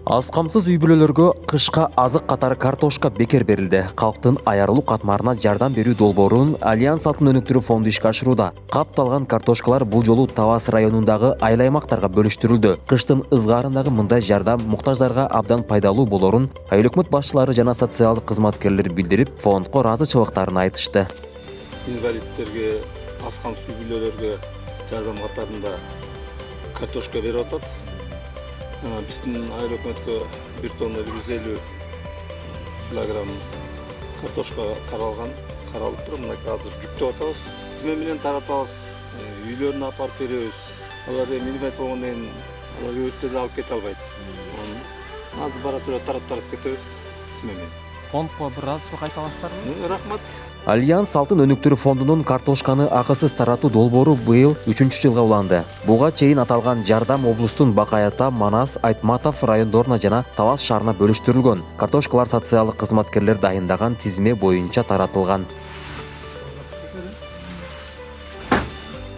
Аз камсыз үй бүлөлөргө кышка азык катары картошка бекер берилди. Калктын аярылуу катмарына жардам берүү долбоорун Альянс Алтын өнүктүрүү фонду ишке ашырууда. Капталган картошкалар бул жолу Тавас районундагы айыл аймактарга бөлүштүрүлдү. Кыштын ызгаарындагы мындай жардам муктаждарга абдан пайдалуу болорун айыл өкмөт башчылары жана социалдык кызматкерлер билдирип, фондко ыраазычылыктарын айтышты. Инвалидтерге, аз камсыз үй бүлөлөргө жардам катарында картошка берип атат. Биздин айыл өкмөткө 1 тонна 150 килограмм картошка каралып туруп, мына азыр жүктөп атабыз. Тизме менен таратабыз, үйлөрүнө апарып беребиз. Алар эми инвалид болгондон кийин алар өзү да алып кете албайт. Азыр бара тура тарап кетебиз тизме менен. Фондко бир ыраазычылык айта аласыздарбы? Рахмат. Альянс Алтын өнүктүрүү фондунун картошканы акысыз таратуу долбоору быйыл 3-чү жылга уланды. Буга чейин аталган жардам облустун Бакай Ата, Манас, Айтматов райондоруна жана Тавас шаарына бөлүштүрүлгөн. Картошкалар социалдык кызматкерлер дайындаган тизме боюнча таратылган.